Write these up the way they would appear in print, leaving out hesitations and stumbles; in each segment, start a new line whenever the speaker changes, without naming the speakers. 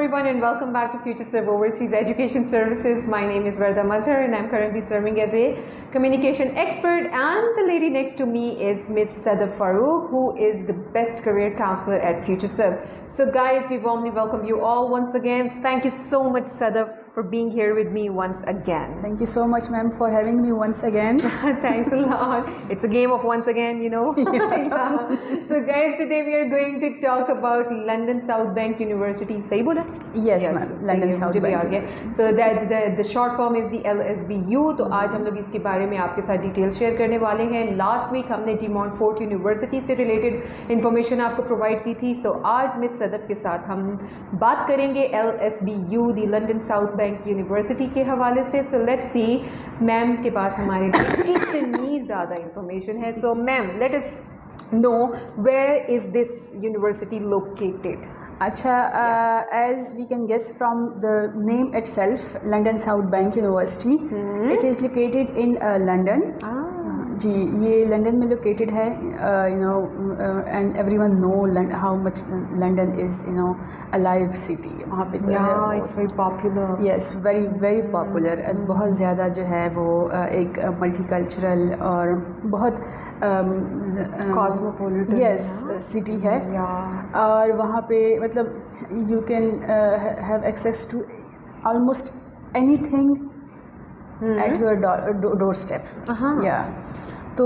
everyone and welcome back to FutureServe Overseas Education Services. My name is Varda Mazhar and I'm currently serving as a communication expert, and the lady next to me is Ms. Sadaf Farooq, who is the best career counselor at FutureServe. So guys, we warmly welcome you all once again. Thank you so much, Sadaf, for being here with me once again.
Thank you so much, ma'am, for having me once again.
Thanks a lot. It's a game of once again, you know. Yeah. So guys, today we are going to talk about London South Bank University. Sahi bola?
Yes, ma'am. London South Bank University.
So that the short form is the LSBU. तो आज हम लोग इसके बारे में आपके साथ details share करने वाले हैं. लास्ट वीक हमने डी मॉन्टफोर्ट यूनिवर्सिटी से रिलेटेड इंफॉर्मेशन आपको प्रोवाइड की थी. सो आज मिस सदफ के साथ हम बात करेंगे LSBU, दी लंदन साउथ बैंक यूनिवर्सिटी के हवाले से. सो लेट्स सी मैम के पास हमारे लिए कितनी ज़्यादा इंफॉर्मेशन है. So ma'am, let us know where is this university located.
Acha, as we can guess from the name itself, London South Bank University, it is located in London. जी, ये London में located है. And everyone know how much London is a live city. वहाँ पे
it's very popular.
Yes, very very popular. बहुत ज़्यादा जो है वो एक मल्टीकल्चरल और बहुत
कॉस्मोपॉलिटन
यस सिटी है. और वहाँ पे मतलब you can have access to almost anything at your doorstep. So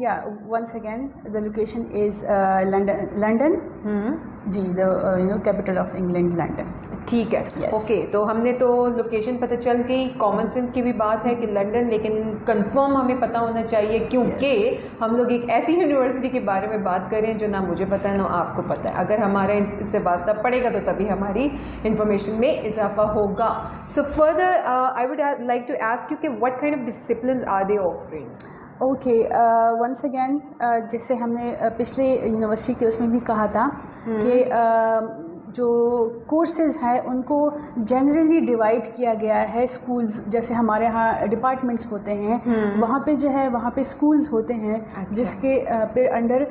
yeah, once again the location is London. जी, the capital of England, London.
ठीक है.
Yes.
ओके, तो हमने तो लोकेशन पता चल गई. कॉमन सेंस की भी बात है कि लंदन, लेकिन कंफर्म हमें पता होना चाहिए क्योंकि हम लोग एक ऐसी यूनिवर्सिटी के बारे में बात करें जो ना मुझे पता है ना आपको पता है. अगर हमारा इससे वास्ता पड़ेगा तो तभी हमारी इंफॉर्मेशन में इजाफा होगा. So further I would like to ask you कि what kind of disciplines are they offering.
Okay, once again जैसे हमने पिछले यूनिवर्सिटी के उसमें भी कहा था कि जो कोर्सेज़ हैं उनको जनरली डिवाइड किया गया है. स्कूल्स जैसे हमारे यहाँ डिपार्टमेंट्स होते हैं, वहाँ पे जो है वहाँ पे स्कूल्स होते हैं. अच्छा. जिसके फिर अंडर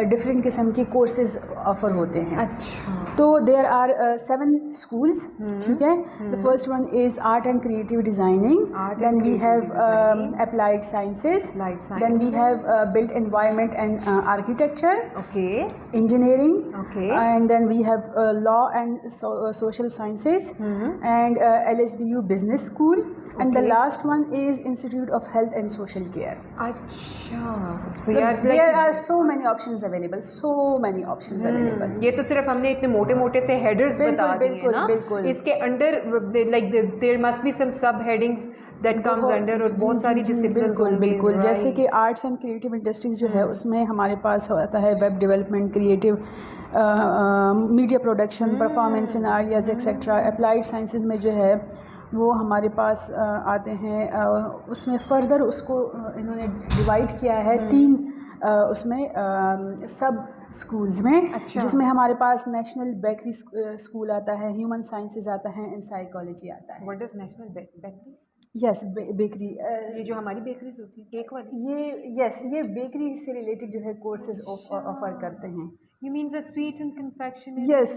डिफरेंट किस्म के कोर्सेज़ ऑफ़र होते हैं.
अच्छा.
तो देयर आर 7 schools. ठीक है. The first one is art and creative designing. Then we have applied sciences. Then we have built environment and architecture.
Okay.
Engineering.
Okay.
And then we have law and social sciences. And LSBU business school. And the last one is Institute of Health and Social Care.
अच्छा.
So there are so many options available. So many options available.
ये तो सिर्फ हमने इतने मोटे मोटे से headers बता दिए ना.
बिल्कुल.
इसके under like there must be some subheadings that comes under और बहुत सारी डिसिप्लिन्स.
बिल्कुल. जैसे कि आर्ट्स एंड क्रिएटिव इंडस्ट्रीज जो है उसमें हमारे पास होता है web development, creative media production, performance in areas etcetera. Applied sciences में जो है वो हमारे पास आते हैं. उसमें फर्दर उसको इन्होंने डिवाइड किया है 3 उसमें सब स्कूल्स में. अच्छा. जिसमें हमारे पास नेशनल बेकरी स्कूल आता है, ह्यूमन साइंसेज आता है, एंड साइकोलॉजी आता है.
What is national bakery?
Yes, bakery.
ये जो हमारी बेकरीज होती है केक वाली,
ये बेकरी से रिलेटेड जो है कोर्सेज ऑफर करते हैं.
You mean the sweets and confectionery?
Yes.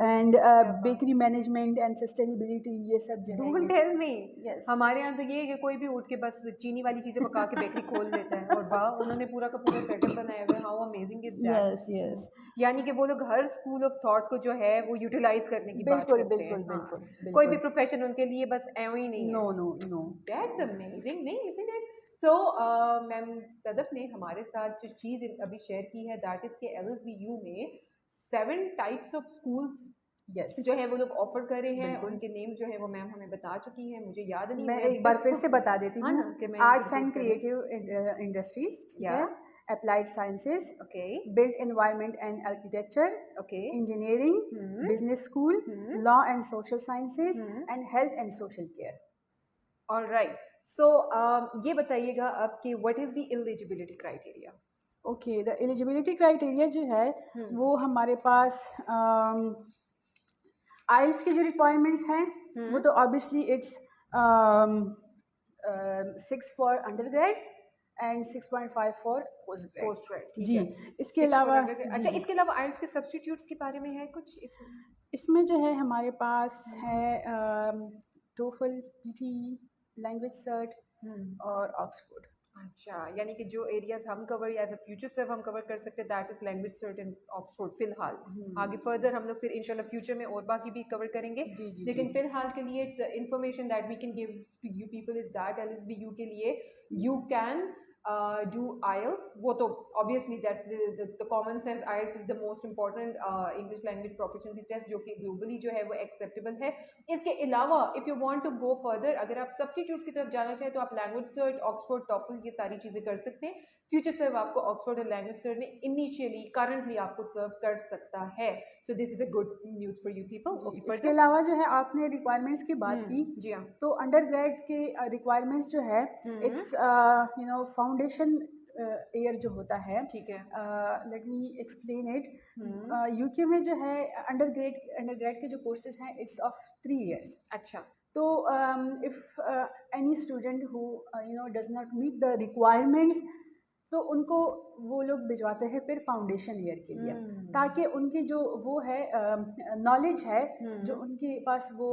And bakery management and sustainability, ये सब जो है.
Don't tell me.
Yes.
हमारे यहाँ तो ये है कि कोई भी उठ के बस चीनी वाली चीज़ें पका के बेकरी खोल देता है और वाह, उन्होंने पूरा का पूरा सेटअप बनाया हुआ है. How amazing is that?
Yes.
यानी कि वो लोग हर स्कूल ऑफ थॉट को जो है वो यूटिलाइज करने की बात करते हैं.
बिल्कुल.
कोई भी प्रोफेशन उनके लिए बस ऐव ही नहीं है.
No.
That's amazing. नहीं, isn't it? So ma'am Sadaf ने हमारे साथ जो चीज़ अभी शेयर की है दैट इज़ के LSBU में 7 टाइप्स ऑफ स्कूल्स जो है वो लोग ऑफर कर रहे हैं. उनके नेम जो है वो मैम हमें बता चुकी हैं, मुझे याद नहीं.
मैं एक बार फिर से बता देती हूँ. आर्ट्स एंड क्रिएटिव इंडस्ट्रीज, ठीक है. Applied sciences, okay. Built environment and architecture, okay. Engineering, business school, law and social sciences, and health and social care.
Alright. So ये बताइएगा अब कि what is the eligibility criteria.
Okay, the eligibility criteria जो है वो हमारे पास आइल्स के जो रिक्वायरमेंट्स हैं वो तो obviously it's 6 for under grade and 6.5 for post grade.
Post grade, ठीक
जी,
है।
इसके
6
अलावा
अच्छा,
जी,
इसके अलावा आइल्स के सब्स्टिट्यूट्स के बारे में है कुछ इसमें?
इसमें जो है हमारे पास है टोफल, पीटी, लैंग्वेज सर्ट और ऑक्सफोर्ड।
अच्छा, यानी कि जो एरियाज हम cover as a Future Serve हम कवर कर सकते हैं, that is language cert in Oxford फिलहाल। आगे फर्दर हम लोग फिर इंशाल्लाह फ्यूचर में और बाकी भी कवर करेंगे,
जी जी
लेकिन
जी
फिलहाल के लिए information that we can give to you people is that LSBU के लिए यू कैन do IELTS, वो तो obviously that's the common sense, IELTS is the most important English language proficiency test जो कि globally जो है वो acceptable है। इसके अलावा if you want to go further, अगर आप substitutes की तरफ जाना चाहें तो आप language cert, Oxford, TOEFL ये सारी चीज़ें कर सकते हैं। फ्यूचर सर्व आपको ऑक्सफोर्ड और लैंग्वेज सर्व में इनिशियली करंटली आपको सर्व कर सकता है। So this is a good news for you people.
जी।
ओके,
इसके अलावा जो है आपने रिक्वायरमेंट्स की बात की,
जी हाँ।
तो अंडर ग्रेड के रिक्वायरमेंट्स जो है इट्स फाउंडेशन ईयर जो होता है,
ठीक है।
Let me explain it. UK में जो है अंडर ग्रेड के जो कोर्सेज हैं इट्स ऑफ 3 years।
अच्छा।
तो if any student who does not meet the requirements, तो उनको वो लोग भिजवाते हैं फिर फाउंडेशन ईयर के लिए, ताकि उनकी जो वो है नॉलेज है, जो उनके पास वो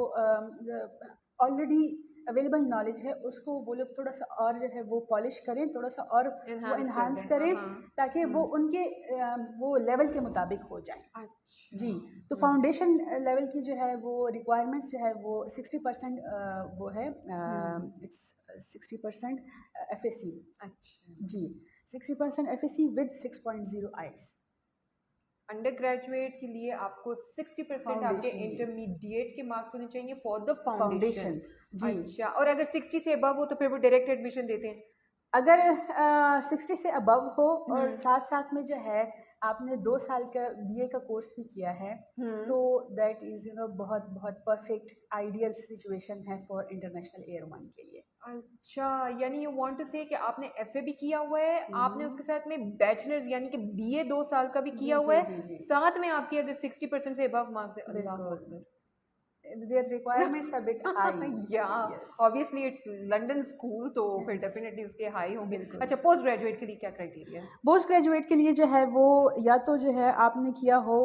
ऑलरेडी अवेलेबल नॉलेज है, उसको वो लोग थोड़ा सा और जो है वो पॉलिश करें, थोड़ा सा और वो इन्हांस करें, ताकि वो उनके वो लेवल के मुताबिक हो जाए।
अच्छा।
जी, तो फाउंडेशन लेवल की जो है वो रिक्वायरमेंट्स जो है वो 60% वो है, इट्स 60% FAC।
अच्छा
जी, 60% FAC with 6.0 IELTS।
Under graduate के लिए आपको 60% आपके
फाउंडेशन जी,
इंटरमीडिएट के मार्क्स होने चाहिए फॉर द फाउंडेशन।
फाउंडेशन जी।
अच्छा, और अगर 60 से अबव हो तो फिर वो डायरेक्ट एडमिशन देते हैं?
अगर 60 से अबव हो और साथ साथ में जो है आपने 2 साल का BA का कोर्स भी किया है, तो दैट इज़ बहुत बहुत परफेक्ट आइडियल सिचुएशन है फॉर इंटरनेशनल एयर 1 के लिए।
अच्छा, यानी यू वांट टू से कि आपने FA भी किया हुआ है, आपने उसके साथ में बैचलर्स यानी कि BA 2 साल का भी किया
जी
हुआ
जी
है,
जी जी,
साथ में आपकी अगर 60% से अबव मार्क्स है, अल्लाह
बिल्कुल।
Akbar.
Their requirements are bit high.
या
yes,
obviously it's London school, तो फिर
यस,
डेफिनेटली उसके हाई होंगे।
बिल्कुल।
अच्छा, पोस्ट ग्रेजुएट के लिए क्या क्राइटेरिया है?
पोस्ट ग्रेजुएट के लिए जो है वो या तो जो है आपने किया हो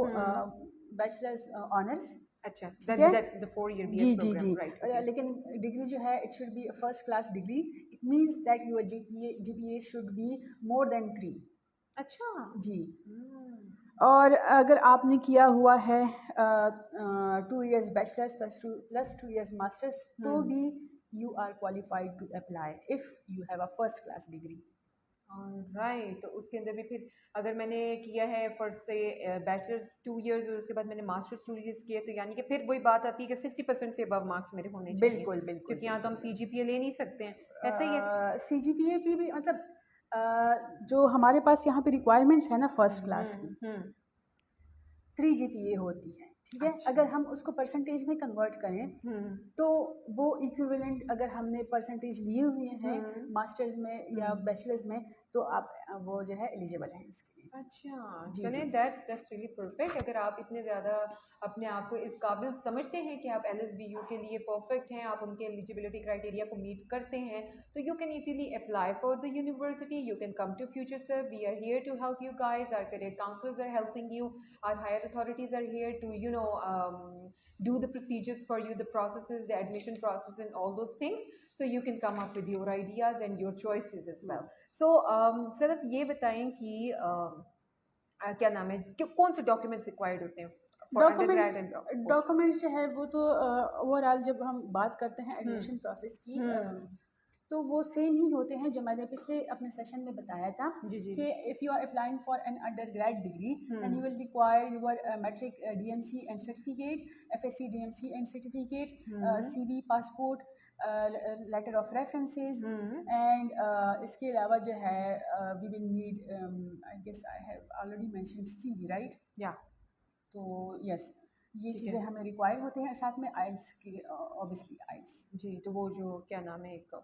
बैचलर्स ऑनर्स,
अच्छा,
ठीक है।
दैट्स द 4 year
जी
BS
जी जी,
प्रोग्राम, राइट? ओके।
लेकिन डिग्री जो है it should be first class degree. It means that your GPA should be more than 3।
अच्छा।
जी, और अगर आपने किया हुआ है 2 years bachelors plus 2 years masters, तो भी you are qualified to apply if you have a first class degree.
Right, तो उसके अंदर भी फिर अगर मैंने किया है फर्स्ट से बैचलर्स 2 years और उसके बाद मैंने मास्टर स्टडीज किए, तो यानी कि फिर वही बात आती है कि 60% से अबव मार्क्स मेरे होने चाहिए,
बिल्कुल बिल्कुल
क्योंकि यहाँ तो हम
बिल्कुल।
CGPA ले नहीं सकते हैं, ऐसा ही है।
CGPA भी मतलब जो हमारे पास यहाँ पे रिक्वायरमेंट्स है ना फर्स्ट क्लास की, 3 GPA होती है, ठीक है।
अच्छा।
अगर हम उसको परसेंटेज में कन्वर्ट करें, तो वो इक्विवेलेंट अगर हमने परसेंटेज लिए हुए हैं मास्टर्स में या बैचलर्स में, तो आप वो जो है एलिजिबल हैं इसके लिए।
अच्छा,
जी जी
चलें, दैट्स रियली परफेक्ट। अगर आप इतने ज़्यादा अपने आप को इस काबिल समझते हैं कि आप LSBU के लिए परफेक्ट हैं, आप उनके एलिजिबिलिटी क्राइटेरिया को मीट करते हैं, तो you can easily apply for the university, you can come to Future Serve, we are here to help you guys, our career counsellors are helping you, our higher authorities are here to do the procedures for you, the processes, the admission process and all those things, so you can come up with your ideas and your choices as well. So सिर्फ ये बताएं कि क्या नाम है, कौन से documents required होते हैं for undergrad and post?
Documents जो है वो तो ओवरऑल जब हम बात करते हैं एडमिशन प्रोसेस की, तो वो सेम ही होते हैं जो मैंने पिछले अपने सेशन में बताया था,
जी जी।
कि if you are applying for an undergrad degree then you will require your matric DMC and certificate, FSC DMC and certificate, CV, passport, letter of references, and इसके अलावा जो है we will need, I guess I have already mentioned CV, right?
या
तो yes, ये
ठीक
चीज़ें
है
हमें रिक्वायर होते हैं, साथ में आइल्स की, ऑब्वियसली आइल्स।
जी। तो वो जो क्या नाम है, एक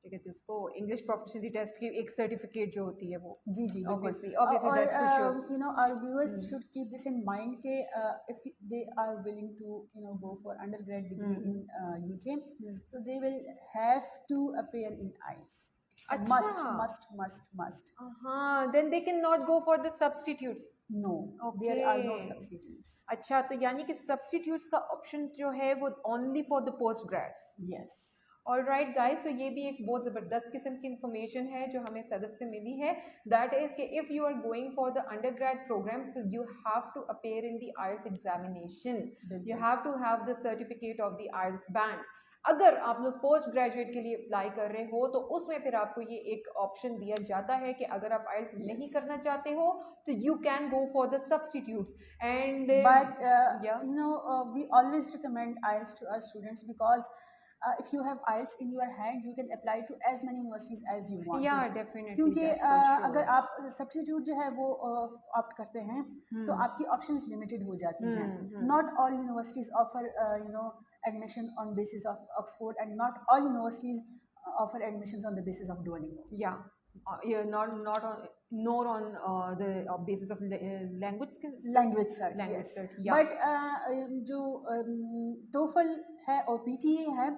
क्या कहते हैं उसको, इंग्लिश प्रोफिशिएंसी टेस्ट की एक सर्टिफिकेट जो होती है वो,
जी जी बिल्कुल।
Obviously obviously that's for sure.
Our viewers should keep this in mind के if they are willing to go for undergrad degree in UK, तो they will have to appear in IELTS. Must
अच्छा,
must must must
हाँ, then they cannot go for the substitutes.
No, there are no
Okay.
Substitutes.
अच्छा, तो यानी कि substitutes का option जो है वो only for the post grades.
Yes.
All right guys, तो ये भी एक बहुत ज़बरदस्त किस्म की इंफॉर्मेशन है जो हमें सदफ से मिली है. दैट इज़ कि if you are going for the under grade programme, so you have to appear in the IELTS examination. You have to have the certificate of the IELTS band. अगर आप लोग पोस्ट ग्रेजुएट के लिए apply कर रहे हो तो उसमें फिर आपको ये एक ऑप्शन दिया जाता है कि अगर आप आइल्स नहीं करना चाहते हो तो you can go for the substitutes. And
But
या
we always recommend IELTS to our students because if you have IELTS in your hand, you can apply to as many universities as you want
या
to.
Definitely
क्योंकि
that's for
अगर
sure.
आप substitute जो है वो opt करते हैं तो आपकी ऑप्शंस लिमिटेड हो जाती हैं. Not all universities offer admission on basis of Oxford and not all universities offer admissions on the basis of Duolingo.
Yeah, yeah, not on, nor on the basis of language skills.
Language search,
Language
yes.
search, yeah.
But जो TOEFL है और PTA है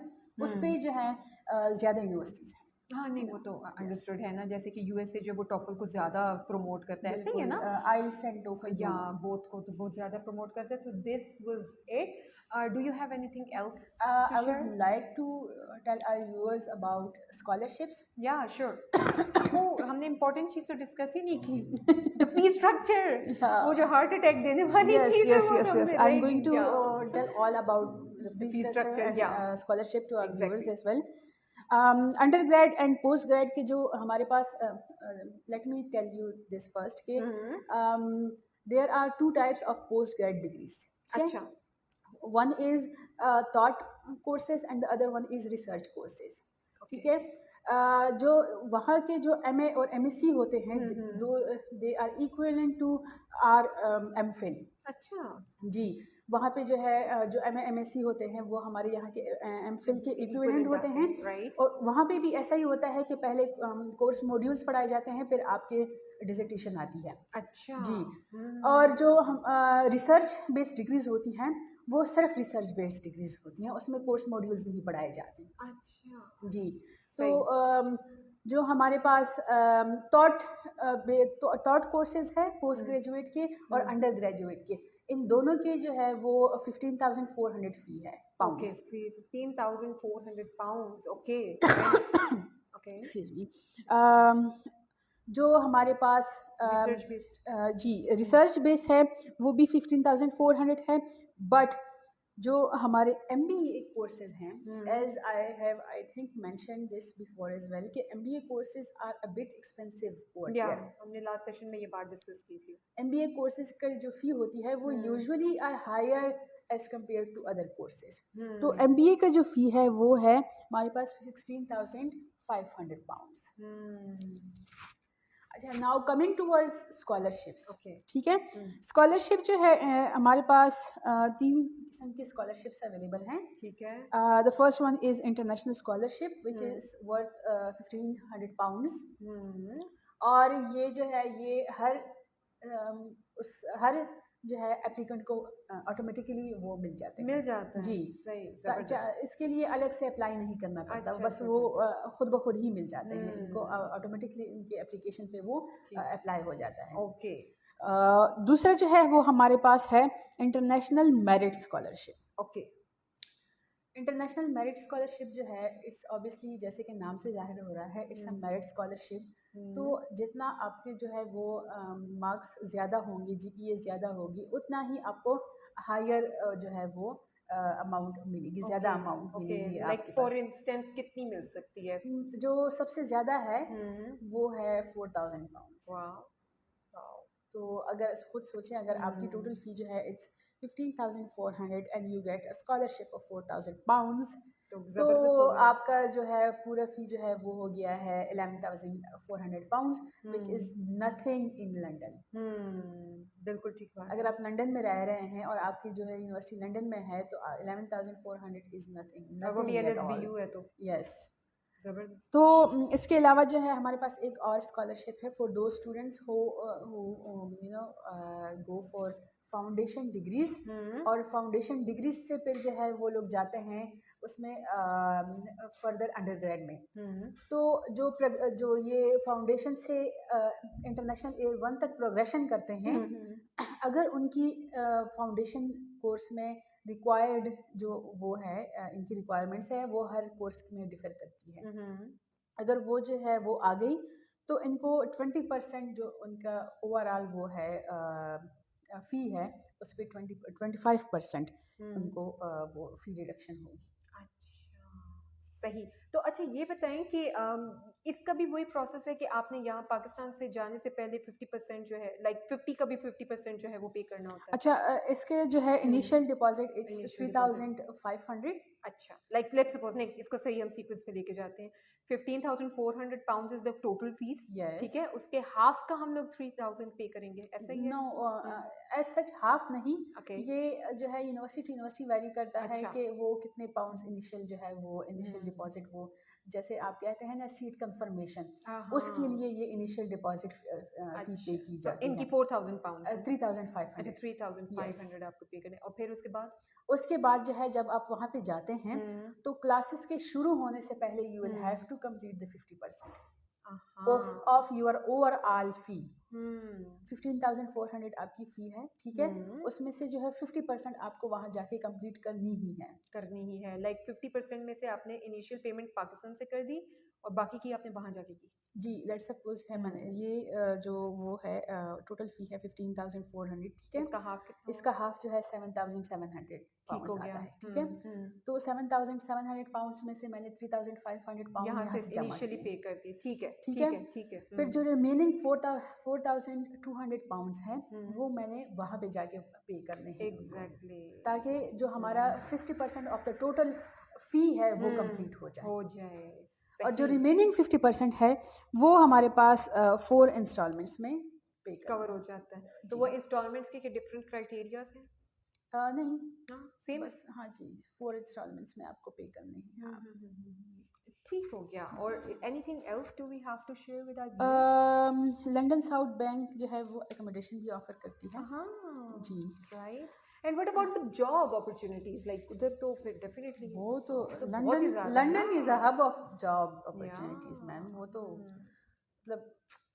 उस पे जो है ज़्यादा universities हैं.
हाँ नहीं, वो तो अंडरस्टूड है ना, जैसे कि यूएसए जो वो टॉफल को ज़्यादा प्रमोट करता है, ऐसे ही है ना.
IELTS and TOEFL.
या बोथ को तो बहुत ज़्यादा प्रमोट करता है. So this was it. Do you have anything else
I
to
would
share?
like to tell our viewers about scholarships.
Yeah sure. वो हमने इम्पोर्टेंट चीज़ तो डिस्कस ही नहीं की, द फी स्ट्रक्चर.
Yeah.
वो जो हार्ट अटैक देने वाली
Yes,
चीज़ है
yes,
वो
yes,
तो
yes.
हमने
I'm
रह
going to
गई.
tell all about the fee
fee
structure
structure,
and
yeah.
scholarship to our viewers
Exactly.
as well. Undergrad and postgrad के जो हमारे पास let me tell you this first कि there are two types of postgrad degrees. Okay?
अच्छा.
One is thought courses and the other one is research courses. ठीक है. जो वहाँ के जो MA और MSc होते हैं दो, they are equivalent to our MPhil.
अच्छा.
जी, वहाँ पे जो है जो MA MSc होते हैं वो हमारे यहाँ के MPhil के इक्विवेलेंट होते हैं.
राइट.
और वहाँ पे भी ऐसा ही होता है कि पहले कोर्स मॉड्यूल्स पढ़ाए जाते हैं, फिर आपके डिसर्टेशन आती है.
अच्छा.
जी. और जो हम रिसर्च बेस्ड डिग्रीज होती हैं वो सिर्फ रिसर्च बेस्ड डिग्रीज होती हैं, उसमें कोर्स मॉड्यूल्स नहीं पढ़ाए जाते.
अच्छा.
जी.
सही.
तो जो हमारे पास थॉट कोर्सेज है पोस्ट ग्रेजुएट के और अंडर ग्रेजुएट के, इन दोनों के जो है वो 15,400 फी है.
Okay. 15,400 pounds. Okay. Okay.
Excuse me. जो हमारे पास
रिसर्च बेस्ड.
जी रिसर्च बेस है वो भी 15,400 है. बट जो हमारे MBA कोर्सेज हैं, as I think mention this before as well कि MBA courses are a bit expensive over
या
हियर.
हमने लास्ट सेशन में ये बात डिस्कस की थी.
MBA कोर्सेज का जो फी होती है वो usually are higher as compare to other courses. तो MBA का जो फी है वो है हमारे पास 16,500 पाउंड्स. अच्छा, now coming towards scholarships.
Okay.
ठीक है. स्कॉलरशिप जो है हमारे पास 3 किस्म की स्कॉलरशिप्स अवेलेबल हैं.
ठीक है.
The first one is international scholarship which is worth 1,500 pounds. और ये जो है ये हर जो है एप्लीकेंट को ऑटोमेटिकली वो मिल जाते हैं.
मिल जाता है.
जी.
सही. जबरदस्त.
इसके लिए अलग से अप्लाई नहीं करना पड़ता.
अच्छा,
बस
अच्छा,
वो खुद ब खुद ही मिल जाते हैं. इनको ऑटोमेटिकली इनके एप्लीकेशन पे वो
ठीक.
अप्लाई हो जाता है.
ओके.
दूसरा जो है वो हमारे पास है international merit scholarship.
Okay.
International merit scholarship जो है इट्स ऑब्वियसली जैसे कि नाम से जाहिर हो रहा है, इट्स अ मेरिट स्कॉलरशिप. तो जितना आपके जो है वो मार्क्स ज़्यादा होंगे, GPA ज़्यादा होगी, उतना ही आपको हायर जो है वो अमाउंट मिलेगी, ज़्यादा अमाउंट मिलेगी.
लाइक फॉर इंस्टेंस कितनी मिल सकती है?
जो सबसे ज़्यादा है वो है 4,000 पाउंड्स. तो अगर खुद सोचें, अगर आपकी टोटल फ़ी जो है it's 15,400 and you get a scholarship of 4,000 pounds, तो आपका जो है पूरा फ़ी जो है वो हो गया है 11,400 pounds, which is nothing in London.
बिल्कुल ठीक बात.
अगर आप लंदन में रह रहे हैं और आपकी जो है यूनिवर्सिटी लंदन में है तो 11,400 इज़ नथिंग.
वो भी LSBU है तो.
यस.
जबरदस्त.
तो इसके अलावा जो है हमारे पास एक और स्कॉलरशिप है फॉर दो students who you know go for foundation degrees, और फाउंडेशन डिग्रीज से फिर जो है वो लोग जाते हैं उसमें फर्दर अंडरग्रेड में। तो जो ये फाउंडेशन से इंटरनेशनल एयर 1 तक प्रोग्रेशन करते हैं, अगर उनकी फाउंडेशन कोर्स में रिक्वायर्ड जो वो है इनकी रिक्वायरमेंट्स है वो हर कोर्स में डिफर करती है। अगर वो जो है वो आ गई तो इनको 20% जो उनका ओवरऑल वो है फ़ी है उस पर 25% उनको वो फ़ी रिडक्शन होगी।
अच्छा, सही। तो अच्छा ये बताएं कि इसका भी वही प्रोसेस है कि आपने यहाँ पाकिस्तान से जाने से पहले 50% जो है, लाइक 50 का भी 50% जो है वो पे करना होता है?
अच्छा, इसके जो है initial deposit it's
Initial deposit.
3,500।
अच्छा, लाइक लेट्स सपोज, नहीं इसको सही हम सीक्वेंस में लेके जाते हैं। 15,400 pounds is the total fees, ठीक
यस।
है, उसके हाफ का हम लोग 3,000 पे करेंगे, ऐसा ही है?
नो, एज सच हाफ नहीं,
ओके।
ये जो है यूनिवर्सिटी वेरी करता है
अच्छा।
कि वो कितने पाउंड्स इनिशियल जो है वो इनिशियल डिपॉजिट, वो जैसे आप कहते हैं ना सीट कंफर्मेशन, उसके लिए ये इनिशियल डिपॉजिट फ़ी पे की
तो
जाती
इनकी
है।
4,000 पाउंड है। अच्छा,
3,500।
3,500 आपको पे करना है, और फिर उसके बाद?
उसके बाद जो है जब आप वहाँ पे जाते हैं तो क्लासेस के शुरू होने से पहले you will have to complete the 50% of your overall fee. 15,400 आपकी फ़ी है, ठीक है, उसमें से जो है 50% आपको वहाँ जाके कंप्लीट करनी ही है।
लाइक 50% में से आपने इनिशियल पेमेंट पाकिस्तान से कर दी और बाकी की आपने वहाँ जाके की।
जी, लेट्स सपोज है मैंने ये जो वो है टोटल फ़ी है 15,400, ठीक है,
इसका हाफ कितना
इसका
होगा?
हाफ जो है 7,700
ठीक हो
पाउंड्स
गया।
आता है, ठीक है। तो 7,700 पाउंड्स में से मैंने 3,500 पाउंड
यहाँ
यहाँ
से
से जमा
इनिशियली
किए,
पे कर दी, ठीक है,
ठीक है।
ठीक है, ठीक है।
फिर जो रिमेनिंग 4,200 पाउंड्स हैं वो मैंने वहाँ पे जाके पे करने हैं उनको,
एग्जैक्टली।
ताकि जो हमारा 50% ऑफ द टोटल फ़ी है वो कंप्लीट हो जाए।
हो जाए,
और जो
सही।
रिमेनिंग 50% है वो हमारे पास 4 इंस्टॉलमेंट्स में पे
कवर
करना
हो
है।
जाता है, तो
जी।
वो इंस्टॉलमेंट्स के डिफरेंट क्राइटेरियाज हैं?
नहीं,
हाँ, सेम है।
बस हाँ जी, 4 इंस्टॉलमेंट्स में आपको पे करने हैं आप।
ठीक हो गया। और anything else do we have to share with our viewers?
London South Bank जो है वो एकोमोडेशन भी ऑफर करती है।
हाँ,
जी।
Right. And what about the job opportunities, like उधर तो फिर डेफिनेटली
वो तो
तो बहुत ही
लंदन
ज्यादा है
लंदन इज़ अ
ना।
हब ऑफ जॉब
या
अपॉर्चुनिटीज़ मैम। वो तो मतलब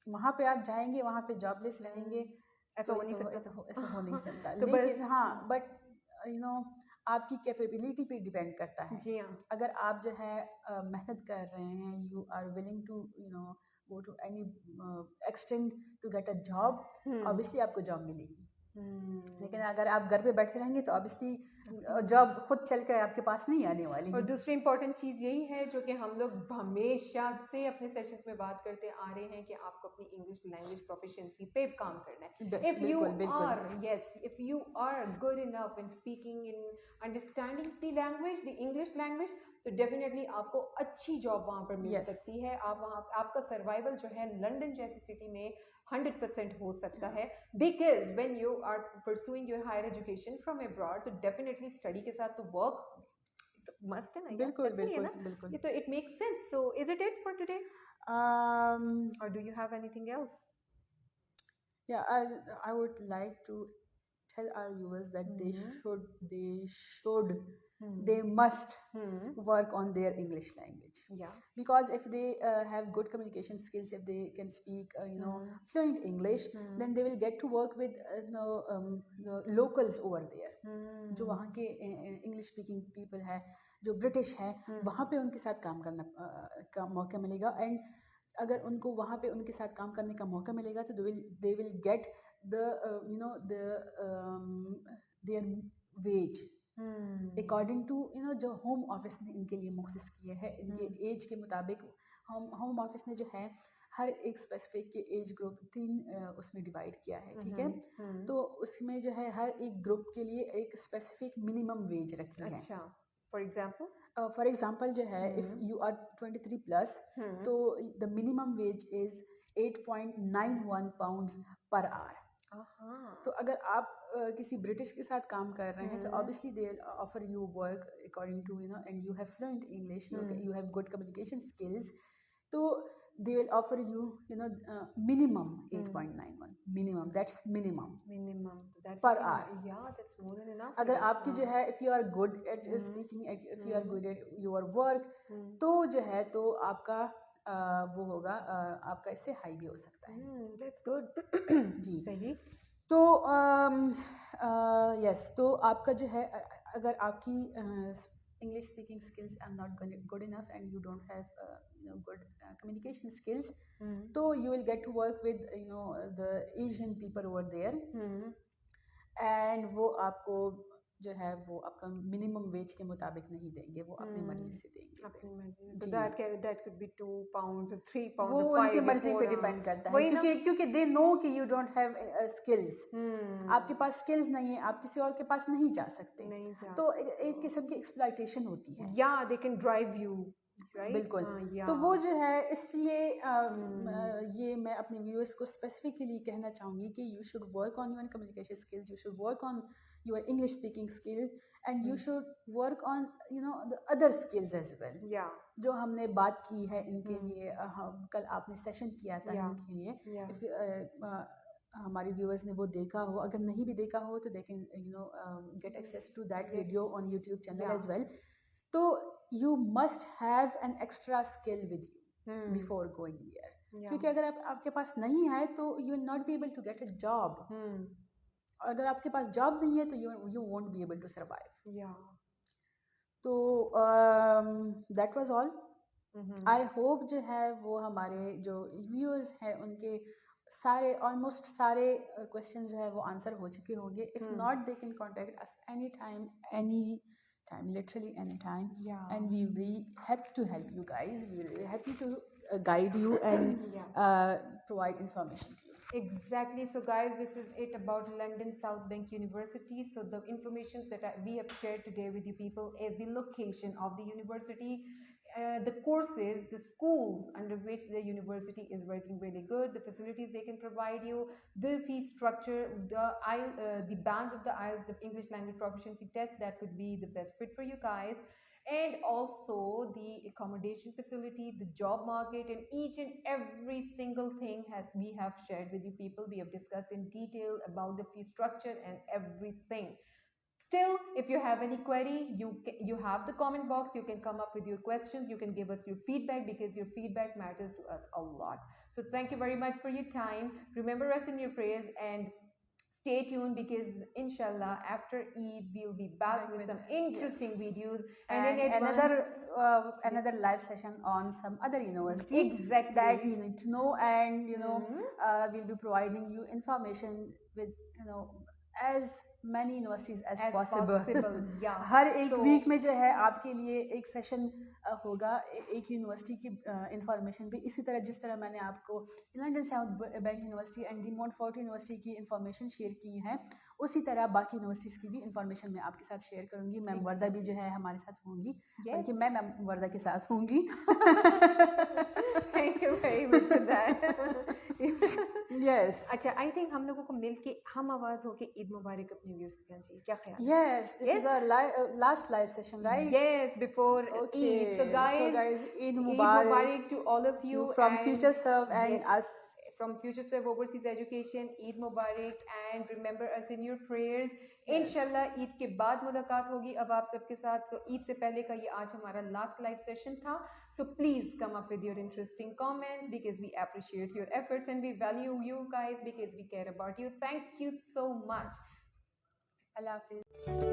वहाँ पे आप जाएंगे, वहाँ पे जॉबलेस रहेंगे
ऐसा
तो
हो
ये
नहीं
तो
सकता
ऐसा हो नहीं सकता।
तो बस।
लेकिन हाँ, बट यू नो आपकी कैपेबिलिटी पे डिपेंड करता है।
जी हाँ।
अगर आप जो है मेहनत कर रहे हैं, you are willing to go to any extend to get a job, obviously आपको जॉब मिलेगी। लेकिन अगर आप घर पे बैठे रहेंगे तो ऑब्वियसली जॉब खुद चल कर आपके पास नहीं आने वाली।
और दूसरी इंपॉर्टेंट चीज़ यही है जो कि हम लोग हमेशा से अपने सेशंस में बात करते आ रहे हैं कि आपको अपनी इंग्लिश लैंग्वेज प्रोफिशिएंसी पे काम करना है। If you are, yes, if you are good enough in speaking, in understanding the language, the English language, तो डेफिनेटली आपको अच्छी जॉब वहाँ पर मिल सकती है। आप वहाँ आपका सर्वाइवल जो है लंदन जैसी सिटी में 100% हो सकता है, because when you are pursuing your higher education from abroad, तो डेफिनेटली स्टडी के साथ तो वर्क मस्ट है ना, या
बिल्कुल
ऐसा ही है ना,
बिल्कुल।
ये तो it makes sense. So is it for today, और do you have anything else?
Yeah, I would like to tell our viewers that they must work on their English language.
Yeah.
Because if they have good communication skills, if they can speak fluent English, then they will get to work with the locals over there. जो वहाँ के English speaking people है, जो British है, वहाँ पे उनके साथ काम करना का मौका मिलेगा। एंड अगर उनको वहाँ पे उनके साथ काम करने का मौका मिलेगा तो they will get the their wage according to जो होम ऑफिस ने इनके लिए मुख्तस किए हैं, इनके एज के मुताबिक। होम ऑफिस ने जो है हर एक स्पेसिफिक के एज ग्रुप 3 उसमें डिवाइड किया है, ठीक है। तो उसमें जो है हर एक ग्रुप के लिए एक स्पेसिफिक मिनिमम वेज रखी है।
अच्छा, फॉर
एग्जाम्पल जो है इफ़ यू आर 23 प्लस, तो the minimum wage is 8.91 pounds per hour. तो अगर आप किसी ब्रिटिश के साथ काम कर रहे हैं तो obviously they will offer you work according to and you have fluent English, you have good communication skills, तो they will offer you, minimum 8.91. Minimum, that's minimum
Minimum. That's
per
I
hour.
think, yeah, that's more than enough.
अगर आपकी जो है, if you are good at speaking, if you are good at your work, तो जो है तो आपका वो होगा, आपका इससे हाई भी हो सकता है
That's good.
जी।
सही.
तो यस, तो आपका जो है, अगर आपकी English speaking skills are not good enough and you don't have good communication skills, तो you will get to work with the Asian people over there, and वो आपको जो है वो आपका मिनिमम वेज के मुताबिक नहीं देंगे, वो अपनी मर्जी से देंगे।
अपनी मर्जी से.
जी।
So that could be 2 pounds or 3 pounds
वो
or 5
उनकी
or
मर्जी
4.
पे डिपेंड करता है,
वही ना.
क्योंकि दे नो कि यू डोंट हैव स्किल्स, आपके पास स्किल्स नहीं है, आप किसी और के पास नहीं जा सकते,
नहीं जा
तो एक किस्म की एक्सप्लॉयटेशन होती है।
Yeah, they can drive you, right?
बिल्कुल।
Yeah.
तो वो जो है, इसलिए ये मैं अपने व्यूअर्स को स्पेसिफिकली कहना चाहूँगी कि you should work on your communication skills, you should work on your English speaking skill, and you should work on the other skills as well,
Yeah.
जो हमने बात की है इनके लिए। कल आपने सेशन किया था
Yeah.
इनके लिए।
Yeah.
If हमारे व्यूअर्स ने वो देखा हो, अगर नहीं भी देखा हो तो they can get access to that video on YouTube channel as well. तो you must have an extra skill with you before going here, क्योंकि अगर आपके पास नहीं है तो you will not be able to get a job, और अगर आपके पास जॉब नहीं है तो you won't be able to survive.
Yeah.
तो that was all. I hope जो है वो हमारे जो व्यूअर्स हैं उनके सारे ऑलमोस्ट सारे क्वेश्चन जो है वो आंसर हो चुके होंगे. If not they can contact us any time, literally anytime.
Yeah.
And we will be happy to help you guys. We will be happy to guide you and provide information to you.
Exactly. So guys, this is it about London South Bank University. So the information that we have shared today with you people is the location of the university, the courses, the schools under which the university is working really good, the facilities they can provide you, the fee structure, the bands of the IELTS, the English language proficiency test that could be the best fit for you guys, and also the accommodation facility, the job market, and each and every single thing we have shared with you people. We have discussed in detail about the fee structure and everything. Still, if you have any query, you have the comment box. You can come up with your questions. You can give us your feedback, because your feedback matters to us a lot. So thank you very much for your time. Remember us in your prayers, and stay tuned, because inshallah after Eid we'll be back with some interesting videos
and another live session on some other university
Exactly.
that you need to know, and we'll be providing you information with as many universities as possible.
Yeah.
हर एक week में जो है आपके लिए एक session होगा एक university की इंफॉर्मेशन पे, इसी तरह जिस तरह मैंने आपको London South Bank University and De Montfort University की इंफॉर्मेशन शेयर की है, उसी तरह बाकी यूनिवर्सिटीज़ की भी इंफॉर्मेशन मैं आपके साथ शेयर करूँगी. मैम वर्दा भी जो है हमारे साथ होंगी, बल्कि मैं मैम वर्दा के साथ होंगी.
Thank you very much for that.
Yes.
अच्छा, I think हम लोगों को मिलके हम आवाज होके ईद मुबारक अपने व्यूअर्स को कहना चाहिए. क्या ख्याल?
Yes, this is our last live session, right?
Yes, before Eid. So guys,
Eid Mubarak
to all of you
from FutureServe and us.
From FutureServe Overseas Education. Eid Mubarak, and remember us in your prayers. Inshallah Eid के बाद मुलाकात होगी अब आप सबके साथ. So Eid से पहले का ये आज हमारा last live session था. So please come up with your interesting comments, because we appreciate your efforts and we value you guys, because we care about you. Thank you so much.
Allah Hafiz.